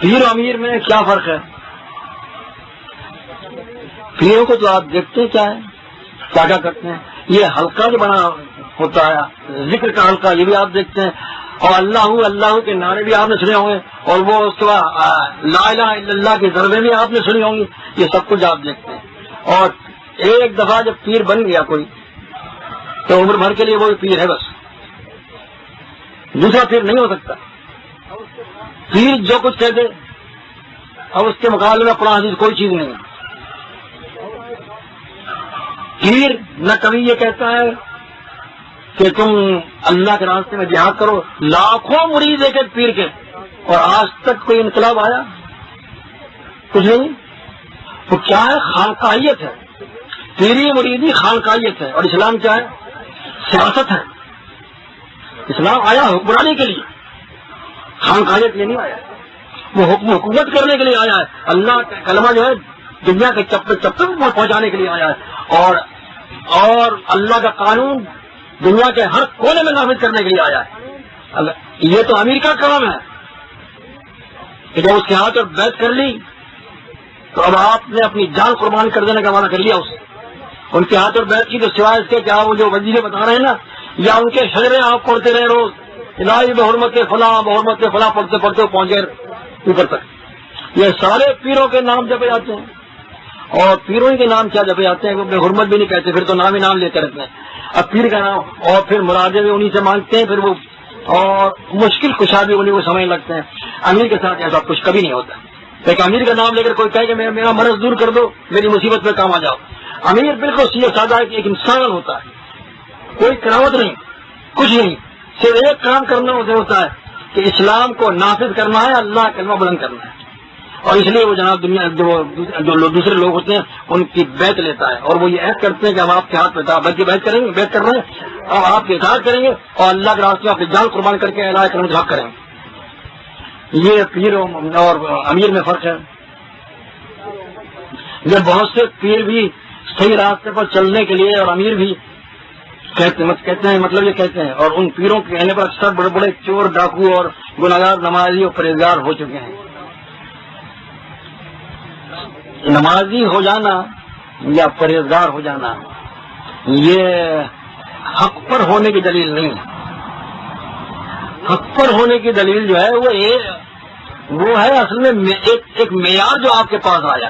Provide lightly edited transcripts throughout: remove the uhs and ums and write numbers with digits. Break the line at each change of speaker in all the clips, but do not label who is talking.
پیر و امیر میں کیا فرق ہے؟ پیروں کو تو آپ دیکھتے ہیں کیا ہے، کیا کیا کرتے ہیں. یہ حلقہ جو بنا ہوتا ہے ذکر کا حلقہ، یہ بھی آپ دیکھتے ہیں. اور اللہ اللہ کے نعرے بھی آپ نے سنے ہوں گے، اور وہ اس کے بعد لا الہ الا اللہ کی ضربیں بھی آپ نے سنی ہوں گی. یہ سب کچھ آپ دیکھتے ہیں. اور ایک دفعہ جب پیر بن گیا کوئی تو عمر بھر کے لیے وہ پیر ہے، بس دوسرا پیر نہیں ہو سکتا. پیر جو کچھ کہتے اب اس کے مقابلے میں قرآن حدیث کوئی چیز نہیں ہے. پیر نہ کبھی یہ کہتا ہے کہ تم اللہ کے راستے میں جہاد کرو. لاکھوں مرید ایک ایک پیر کے، اور آج تک کوئی انقلاب آیا کچھ نہیں. تو کیا ہے؟ خانقاہیت ہے. پیری مریدی خانقاہیت ہے. اور اسلام کیا ہے؟ سیاست ہے. اسلام آیا حکمرانی کے لیے، خانقاہیت یہ نہیں آیا. وہ حکومت کرنے کے لیے آیا ہے. اللہ کا کلمہ جو ہے دنیا کے چپے چپے میں پہنچانے کے لیے آیا ہے، اور اللہ کا قانون دنیا کے ہر کونے میں نافذ کرنے کے لیے آیا ہے. یہ تو امیر کا کام ہے کہ جب اس کے ہاتھ اور بیعت کر لی تو اب آپ نے اپنی جان قربان کر دینے کا وعدہ کر لیا. ان کے ہاتھ اور بیعت کی تو سوائے اس کے کیا وہ جو وظیفے بتا رہے ہیں نا، یا ان کے شجرے آپ پڑھتے رہے روز الہی بحرمت فلاں بحرمت فلاں پڑھتے پڑھتے پہنچ گئے اوپر تک. یہ سارے پیروں کے نام جپے جاتے ہیں، اور پیروں کے نام کیا جپے جاتے ہیں، وہ بے حرمت بھی نہیں کہتے، پھر تو نام ہی نام لیتے رہتے ہیں. اب پیر کا نام، اور پھر مرادیں بھی انہیں سے مانگتے ہیں، پھر وہ اور مشکل کشا بھی انہیں کو سمجھ لگتے ہیں. امیر کے ساتھ ایسا کچھ کبھی نہیں ہوتا. ایک امیر کا نام لے کر کوئی کہے کہ میرا مرض دور کر دو، میری مصیبت پہ کام آ جاؤ. امیر بالکل سیدھا سادہ ایک انسان ہوتا ہے، کوئی کرامت نہیں، کچھ نہیں، صرف ایک کام کرنا ہوتا ہے کہ اسلام کو نافذ کرنا ہے، اللہ کلمہ بلند کرنا ہے. اور اس لیے وہ جناب دنیا جو دوسرے لوگ ہوتے ہیں ان کی بیعت لیتا ہے، اور وہ یہ عہد کرتے ہیں کہ ہم آپ کے ہاتھ پہ بلکہ بیعت کریں گے، بیعت کر رہے ہیں، اور آپ کی اطاعت کریں گے، اور اللہ کے راستے میں اپنی جان قربان کر کے اللہ کرم جھاگ کریں گے. یہ پیر اور امیر میں فرق ہے. یہ بہت سے پیر بھی صحیح راستے پر چلنے کے لیے اور امیر بھی کہتے ہیں، مطلب یہ کہتے ہیں، اور ان پیروں کے کہنے پر اکثر بڑے بڑے چور ڈاکو اور گناہگار نمازی اور پرہیزگار ہو چکے ہیں. نمازی ہو جانا یا پرہیزگار ہو جانا یہ حق پر ہونے کی دلیل نہیں ہے. حق پر ہونے کی دلیل جو ہے وہ ہے اصل میں ایک معیار جو آپ کے پاس آیا،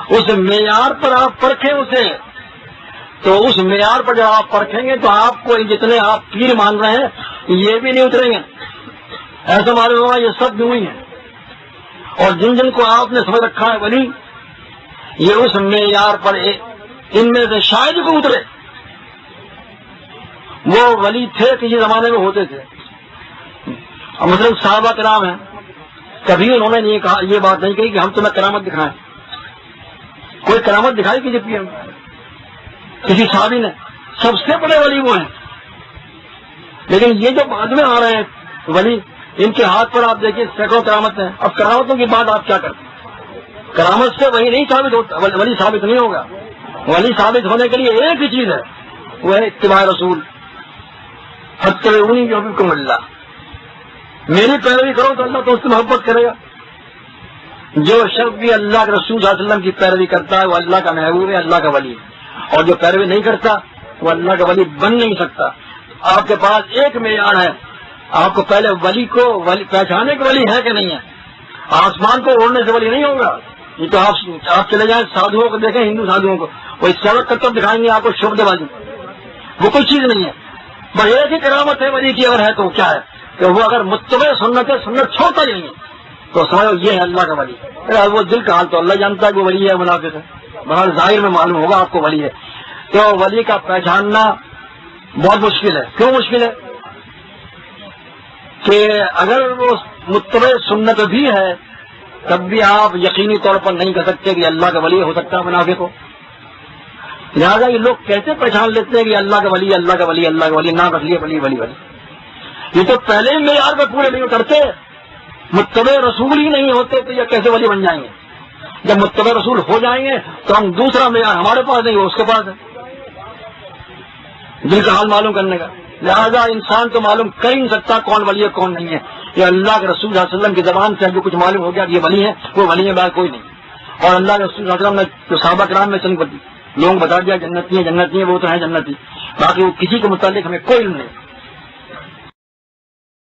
اس معیار پر آپ پرکھیں اسے. تو اس معیار پر جب آپ پرکھیں گے تو آپ کو جتنے آپ پیر مان رہے ہیں یہ بھی نہیں اتریں گے. ایسا معلوم ہوگا یہ سب یوں ہی ہیں. اور جن کو آپ نے سمجھ رکھا ہے ولی، یہ اس معیار پر ان میں سے شاید کو اترے. وہ ولی تھے کسی زمانے میں ہوتے تھے، مثلاً صحابہ کرام ہیں، کبھی انہوں نے یہ بات نہیں کہی کہ ہم تمہیں کرامت دکھائیں. کوئی کرامت دکھائی کسی صحابی نے؟ سب سے بڑے ولی وہ ہیں. لیکن یہ جو بعد میں آ رہے ہیں ولی، ان کے ہاتھ پر آپ دیکھیے سینکڑوں کرامت ہیں. اب کرامتوں کی بات آپ کیا کرتے ہیں؟ کرامت سے وہی نہیں ثابت ہوتا، ولی ثابت نہیں ہوگا. ولی ثابت ہونے کے لیے ایک ہی چیز ہے، وہ ہے اتباع رسول. فتبعونی یحببکم اللہ. میری پیروی کرو تو اللہ تو اس سے محبت کرے گا. جو شخص بھی اللہ کے رسول صلی اللہ علیہ وسلم کی پیروی کرتا ہے وہ اللہ کا محبوب ہے، اللہ کا ولی ہے. اور جو پیروی نہیں کرتا وہ اللہ کا ولی بن نہیں سکتا. آپ کے پاس ایک معیار ہے، آپ کو پہلے ولی کو پہچانے کے ولی ہے کہ نہیں ہے. آسمان کو اوڑھنے سے ولی نہیں ہوگا. یہ تو آپ چلے جائیں سادھوؤں کو دیکھیں، ہندو سادھوؤں کو، وہ اس سڑک کرتب دکھائیں گے آپ کو شبد بازی. وہ کوئی چیز نہیں ہے. بس ایک ہی کرامت ہے ولی کی، اگر ہے تو کیا ہے کہ وہ اگر متبع سنت چھوڑتا ہی نہیں ہے تو سمجھو یہ ہے اللہ کا ولی. وہ دل کا حال تو اللہ جانتا ہے کہ وہ ولی ہے منافق ہے. بہرحال ظاہر میں معلوم ہوگا آپ کو ولی ہے. تو ولی کا پہچاننا بہت مشکل ہے. کیوں مشکل ہے؟ کہ اگر وہ متبع سنت بھی ہے تب بھی آپ یقینی طور پر نہیں کہہ سکتے کہ اللہ کا ولی ہو سکتا ہے منافق کو. لہٰذا یہ لوگ کیسے پہچان لیتے ہیں کہ اللہ کا ولی، اللہ کا ولی، اللہ کا ولی، نام رکھ لیے ولی ولی ولی. یہ تو پہلے ہی معیار پہ پورے نہیں کرتے. متبع رسول ہی نہیں ہوتے تو یہ کیسے ولی بن جائیں گے؟ جب متبع رسول ہو جائیں گے تو ہم دوسرا معیار ہمارے پاس نہیں، وہ اس کے پاس ہے دل کا حال معلوم کرنے کا. لہذا انسان تو معلوم کر ہی نہیں سکتا کون ولی ہے کون نہیں ہے. یہ اللہ کے رسول صلی اللہ علیہ وسلم کی زبان سے جو کچھ معلوم ہو گیا کہ یہ ولی ہے، وہ ولی ہے، بعد کوئی نہیں. اور اللہ کے رسول صلی اللہ علیہ وسلم نے جو صحابہ کرام میں چند لوگوں بتا دیا جنتی ہیں، وہ تو ہیں جنتی، باقی وہ کسی کے متعلق ہمیں کوئی علم نہیں.